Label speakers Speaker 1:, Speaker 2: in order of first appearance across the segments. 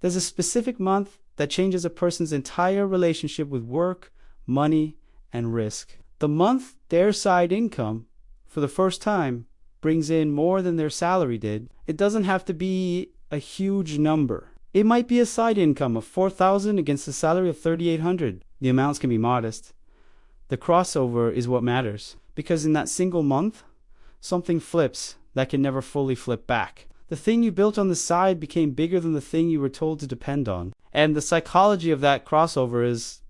Speaker 1: There's a specific month that changes a person's entire relationship with work, money, and risk. The month their side income, for the first time, brings in more than their salary did. It doesn't have to be a huge number. It might be a side income of $4,000 against a salary of $3,800. The amounts can be modest. The crossover is what matters, because in that single month, something flips that can never fully flip back. The thing you built on the side became bigger than the thing you were told to depend on. And the psychology of that crossover is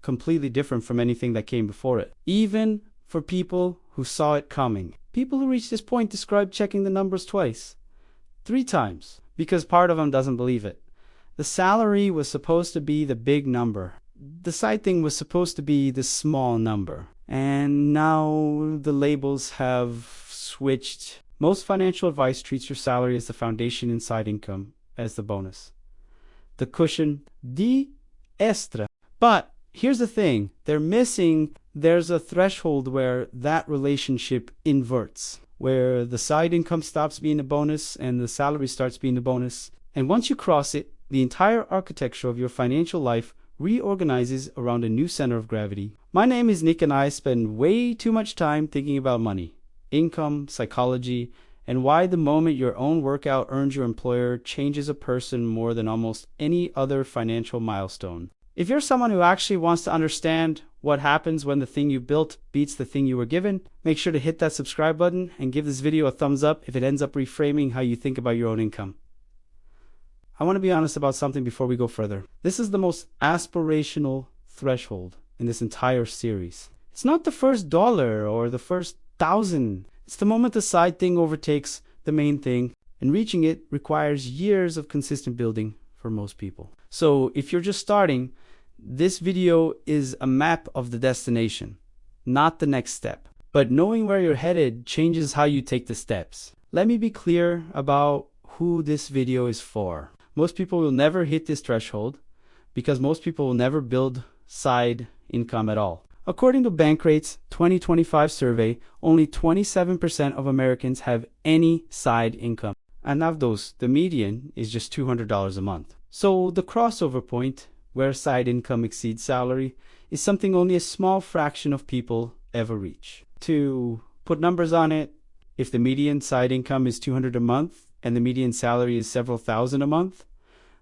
Speaker 1: completely different from anything that came before it. Even for people who saw it coming. People who reach this point describe checking the numbers twice, 3 times, because part of them doesn't believe it. The salary was supposed to be the big number. The side thing was supposed to be the small number. And now the labels have switched. Most financial advice treats your salary as the foundation and side income as the bonus. The cushion, the extra. But here's the thing, there's a threshold where that relationship inverts, where the side income stops being a bonus and the salary starts being a bonus. And once you cross it, the entire architecture of your financial life reorganizes around a new center of gravity. My name is Nick and I spend way too much time thinking about money, income, psychology, and why the moment your own workout earns your employer changes a person more than almost any other financial milestone. If you're someone who actually wants to understand what happens when the thing you built beats the thing you were given, make sure to hit that subscribe button and give this video a thumbs up if it ends up reframing how you think about your own income. I want to be honest about something before we go further. This is the most aspirational threshold in this entire series. It's not the first dollar or the first 1,000. It's the moment the side thing overtakes the main thing, and reaching it requires years of consistent building for most people. So if you're just starting, this video is a map of the destination, not the next step. But knowing where you're headed changes how you take the steps. Let me be clear about who this video is for. Most people will never hit this threshold because most people will never build side income at all. According to Bankrate's 2025 survey, only 27% of Americans have any side income. And of those, the median is just $200 a month. So the crossover point, where side income exceeds salary, is something only a small fraction of people ever reach. To put numbers on it, if the median side income is $200 a month and the median salary is several thousand a month,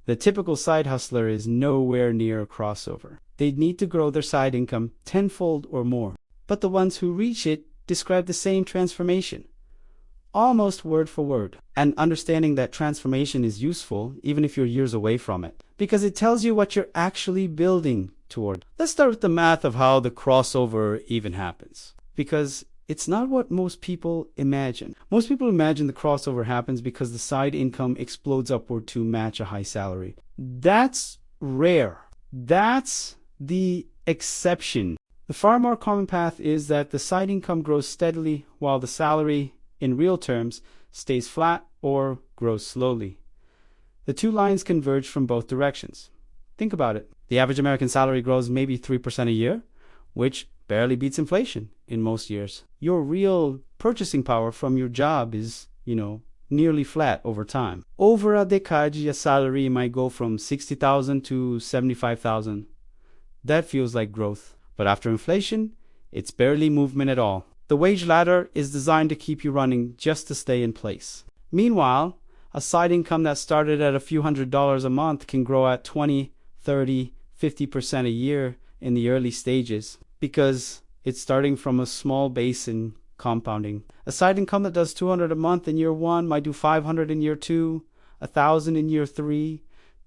Speaker 1: the typical side hustler is nowhere near a crossover. They'd need to grow their side income tenfold or more. But the ones who reach it describe the same transformation, almost word for word. And understanding that transformation is useful even if you're years away from it, because it tells you what you're actually building toward. Let's start with the math of how the crossover even happens, because it's not what most people imagine. Most people imagine the crossover happens because the side income explodes upward to match a high salary. That's rare. That's the exception. The far more common path is that the side income grows steadily while the salary, in real terms, stays flat or grows slowly. The two lines converge from both directions. Think about it. The average American salary grows maybe 3% a year, which barely beats inflation in most years. Your real purchasing power from your job is, nearly flat over time. Over a decade, your salary might go from $60,000 to $75,000. That feels like growth. But after inflation, it's barely movement at all. The wage ladder is designed to keep you running just to stay in place. Meanwhile, a side income that started at a few $100s a month can grow at 20, 30, 50% a year in the early stages, because it's starting from a small base and compounding. A side income that does $200 a month in year 1 might do $500 in year 2, $1,000 in year 3,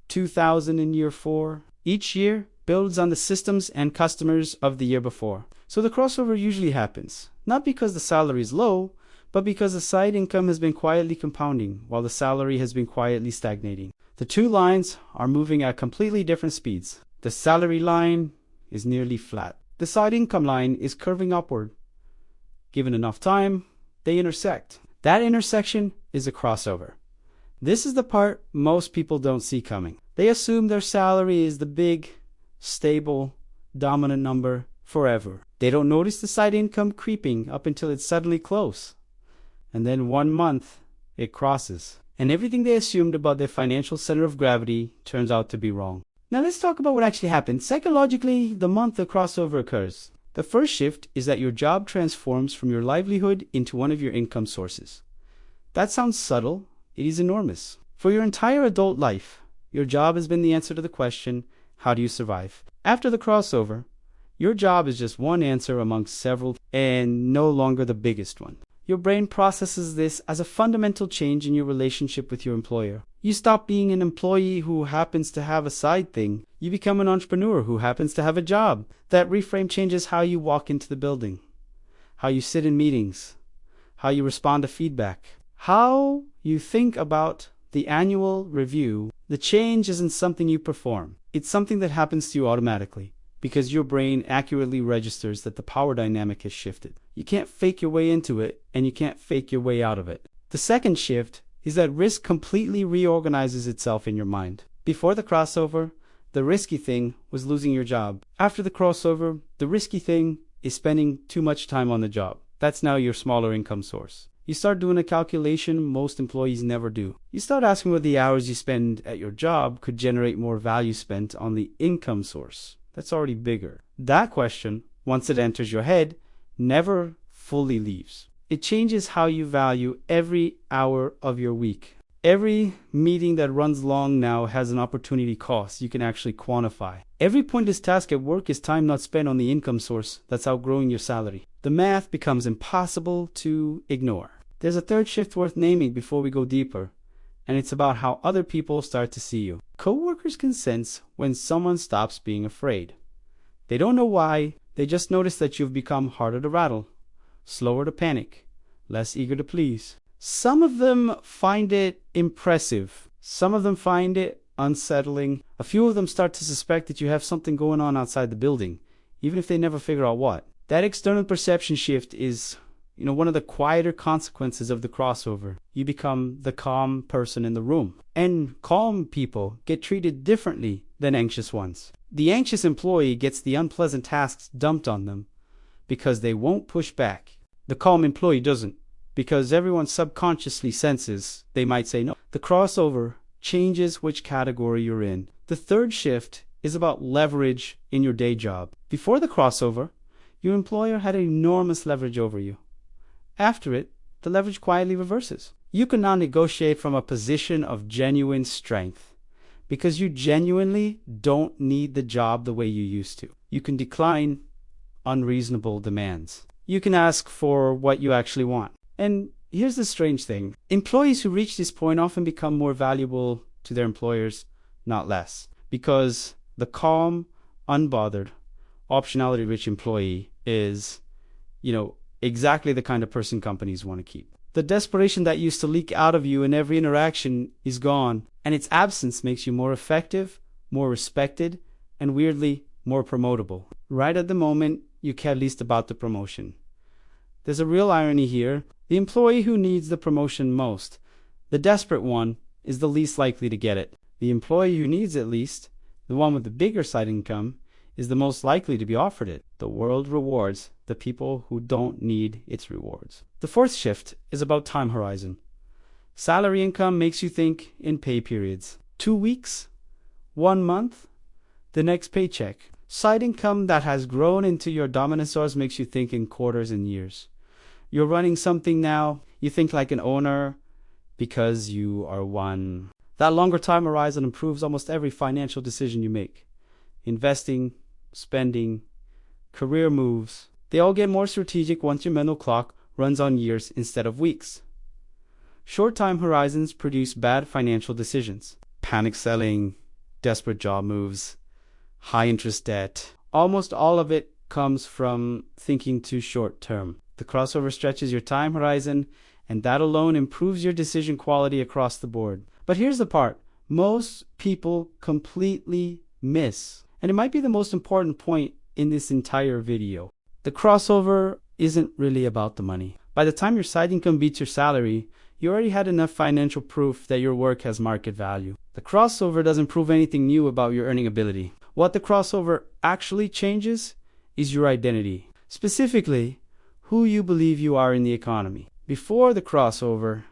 Speaker 1: $2,000 in year 4. Each year builds on the systems and customers of the year before. So the crossover usually happens, not because the salary is low, but because the side income has been quietly compounding while the salary has been quietly stagnating. The two lines are moving at completely different speeds. The salary line is nearly flat. The side income line is curving upward. Given enough time, they intersect. That intersection is a crossover. This is the part most people don't see coming. They assume their salary is the big, stable, dominant number forever. They don't notice the side income creeping up until it's suddenly close. And then one month, it crosses. and everything they assumed about their financial center of gravity turns out to be wrong. Now let's talk about what actually happened. Psychologically, the month the crossover occurs. The first shift is that your job transforms from your livelihood into one of your income sources. That sounds subtle. It is enormous. For your entire adult life, your job has been the answer to the question, how do you survive? After the crossover, your job is just one answer amongst several and no longer the biggest one. Your brain processes this as a fundamental change in your relationship with your employer. You stop being an employee who happens to have a side thing. You become an entrepreneur who happens to have a job. That reframe changes how you walk into the building, how you sit in meetings, how you respond to feedback, how you think about the annual review. The change isn't something you perform. It's something that happens to you automatically, because your brain accurately registers that the power dynamic has shifted. You can't fake your way into it, and you can't fake your way out of it. The second shift is that risk completely reorganizes itself in your mind. Before the crossover, the risky thing was losing your job. After the crossover, the risky thing is spending too much time on the job. That's now your smaller income source. You start doing a calculation most employees never do. You start asking whether the hours you spend at your job could generate more value spent on the income source that's already bigger. That question, once it enters your head, never fully leaves. It changes how you value every hour of your week. Every meeting that runs long now has an opportunity cost you can actually quantify. Every pointless task at work is time not spent on the income source that's outgrowing your salary. The math becomes impossible to ignore. There's a third shift worth naming before we go deeper, and it's about how other people start to see you. Coworkers can sense when someone stops being afraid. They don't know why, they just notice that you've become harder to rattle, slower to panic, less eager to please. Some of them find it impressive. Some of them find it unsettling. A few of them start to suspect that you have something going on outside the building, even if they never figure out what. That external perception shift is, one of the quieter consequences of the crossover. You become the calm person in the room. And calm people get treated differently than anxious ones. The anxious employee gets the unpleasant tasks dumped on them because they won't push back. The calm employee doesn't, because everyone subconsciously senses they might say no. The crossover changes which category you're in. The third shift is about leverage in your day job. Before the crossover, your employer had enormous leverage over you. After it, the leverage quietly reverses. You can now negotiate from a position of genuine strength because you genuinely don't need the job the way you used to. You can decline unreasonable demands. You can ask for what you actually want. And here's the strange thing. Employees who reach this point often become more valuable to their employers, not less, because the calm, unbothered, optionality-rich employee is, exactly the kind of person companies want to keep. The desperation that used to leak out of you in every interaction is gone, and its absence makes you more effective, more respected, and weirdly, more promotable. Right at the moment, you care least about the promotion. There's a real irony here. The employee who needs the promotion most, the desperate one, is the least likely to get it. The employee who needs it least, the one with the bigger side income, is the most likely to be offered it. The world rewards the people who don't need its rewards. The fourth shift is about time horizon. Salary income makes you think in pay periods. 2 weeks, 1 month, the next paycheck. Side income that has grown into your dominant source makes you think in quarters and years. You're running something now, you think like an owner because you are one. That longer time horizon improves almost every financial decision you make. Investing, spending, career moves, they all get more strategic once your mental clock runs on years instead of weeks. Short time horizons produce bad financial decisions. Panic selling, desperate job moves, high interest debt. Almost all of it comes from thinking too short term. The crossover stretches your time horizon, and that alone improves your decision quality across the board. But here's the part most people completely miss, and it might be the most important point in this entire video. The crossover isn't really about the money. By the time your side income beats your salary, you already had enough financial proof that your work has market value. The crossover doesn't prove anything new about your earning ability. What the crossover actually changes is your identity. Specifically, who you believe you are in the economy. Before the crossover,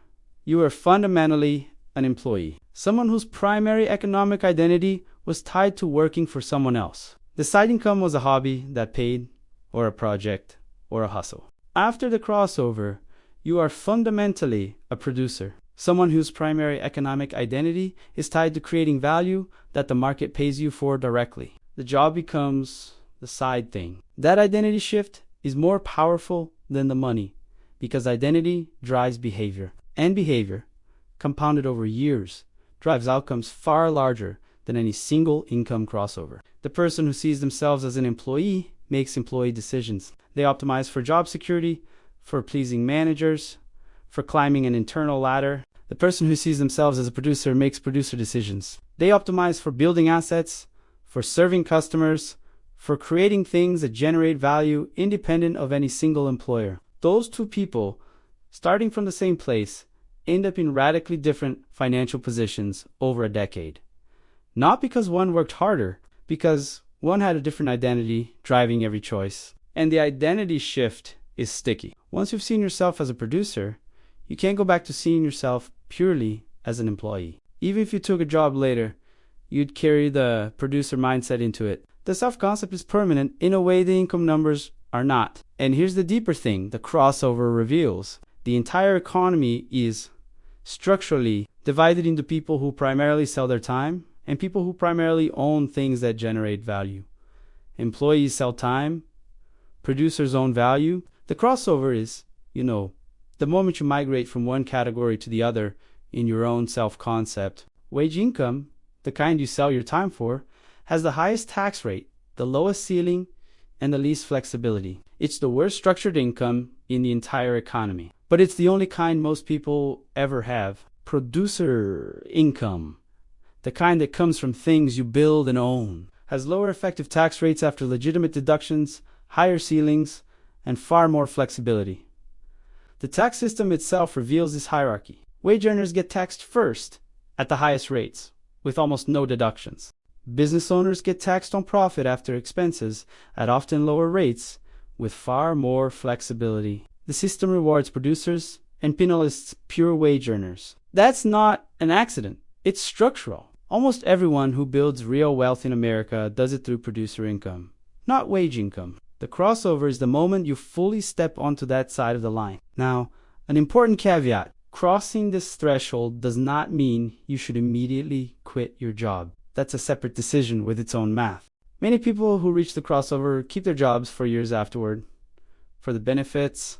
Speaker 1: you were fundamentally an employee. Someone whose primary economic identity was tied to working for someone else. The side income was a hobby that paid, or a project, or a hustle. After the crossover, you are fundamentally a producer. Someone whose primary economic identity is tied to creating value that the market pays you for directly. The job becomes the side thing. That identity shift is more powerful than the money because identity drives behavior. And behavior, compounded over years, drives outcomes far larger than any single income crossover. The person who sees themselves as an employee makes employee decisions. They optimize for job security, for pleasing managers, for climbing an internal ladder. The person who sees themselves as a producer makes producer decisions. They optimize for building assets, for serving customers, for creating things that generate value independent of any single employer. Those two people, starting from the same place, end up in radically different financial positions over a decade. Not because one worked harder, because one had a different identity driving every choice. And the identity shift is sticky. Once you've seen yourself as a producer, you can't go back to seeing yourself purely as an employee. Even if you took a job later, you'd carry the producer mindset into it. The self-concept is permanent in a way the income numbers are not. And here's the deeper thing the crossover reveals. The entire economy is structurally divided into people who primarily sell their time and people who primarily own things that generate value. Employees sell time, producers own value. The crossover is, the moment you migrate from one category to the other in your own self-concept. Wage income, the kind you sell your time for, has the highest tax rate, the lowest ceiling, and the least flexibility. It's the worst structured income in the entire economy. But it's the only kind most people ever have. Producer income, the kind that comes from things you build and own, has lower effective tax rates after legitimate deductions, higher ceilings, and far more flexibility. The tax system itself reveals this hierarchy. Wage earners get taxed first at the highest rates, with almost no deductions. Business owners get taxed on profit after expenses at often lower rates, with far more flexibility. The system rewards producers and penalizes pure wage earners. That's not an accident. It's structural. Almost everyone who builds real wealth in America does it through producer income, not wage income. The crossover is the moment you fully step onto that side of the line. Now, an important caveat. Crossing this threshold does not mean you should immediately quit your job. That's a separate decision with its own math. Many people who reach the crossover keep their jobs for years afterward, for the benefits,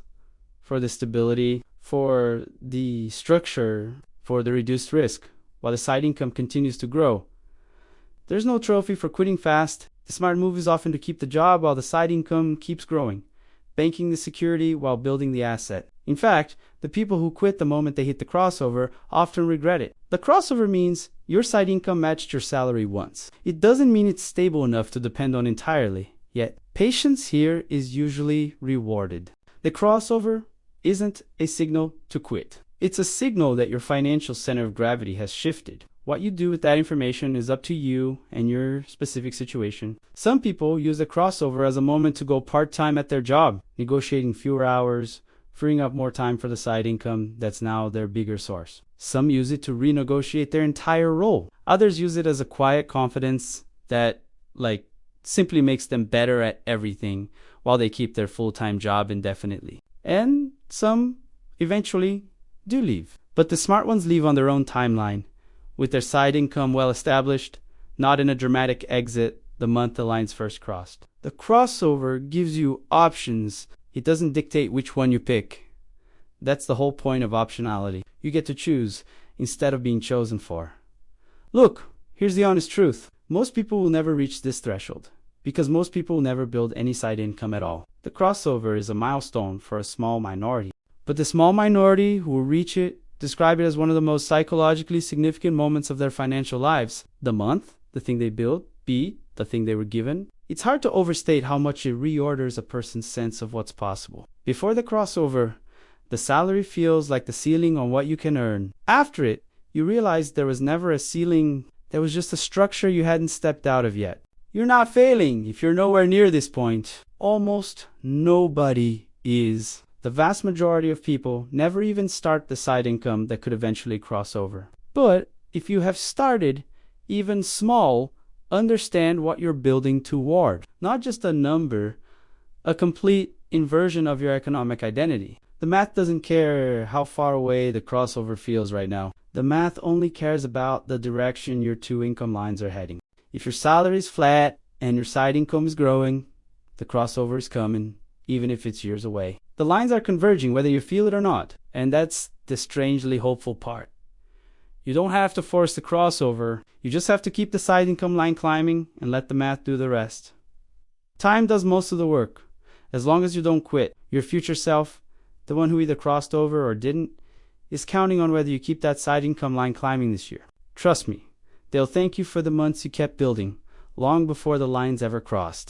Speaker 1: for the stability, for the structure, for the reduced risk, while the side income continues to grow. There's no trophy for quitting fast. The smart move is often to keep the job while the side income keeps growing, banking the security while building the asset. In fact, the people who quit the moment they hit the crossover often regret it. The crossover means your side income matched your salary once. It doesn't mean it's stable enough to depend on entirely. Yet, patience here is usually rewarded. The crossover isn't a signal to quit. It's a signal that your financial center of gravity has shifted. What you do with that information is up to you and your specific situation. Some people use the crossover as a moment to go part-time at their job, negotiating fewer hours, freeing up more time for the side income that's now their bigger source. Some use it to renegotiate their entire role. Others use it as a quiet confidence that, simply makes them better at everything while they keep their full-time job indefinitely. And some eventually do leave. But the smart ones leave on their own timeline, with their side income well established, not in a dramatic exit the month the lines first crossed. The crossover gives you options. It doesn't dictate which one you pick. That's the whole point of optionality. You get to choose instead of being chosen for. Look, here's the honest truth. Most people will never reach this threshold because most people will never build any side income at all. The crossover is a milestone for a small minority. But the small minority who will reach it describe it as one of the most psychologically significant moments of their financial lives. The month, the thing they built, beat the thing they were given. It's hard to overstate how much it reorders a person's sense of what's possible. Before the crossover, the salary feels like the ceiling on what you can earn. After it, you realize there was never a ceiling. There was just a structure you hadn't stepped out of yet. You're not failing if you're nowhere near this point. Almost nobody is. The vast majority of people never even start the side income that could eventually cross over. But if you have started, even small, understand what you're building toward. Not just a number, a complete inversion of your economic identity. The math doesn't care how far away the crossover feels right now. The math only cares about the direction your two income lines are heading. If your salary is flat and your side income is growing, the crossover is coming, even if it's years away. The lines are converging whether you feel it or not, and that's the strangely hopeful part. You don't have to force the crossover, you just have to keep the side income line climbing and let the math do the rest. Time does most of the work. As long as you don't quit, your future self, the one who either crossed over or didn't, is counting on whether you keep that side income line climbing this year. Trust me, they'll thank you for the months you kept building, long before the lines ever crossed.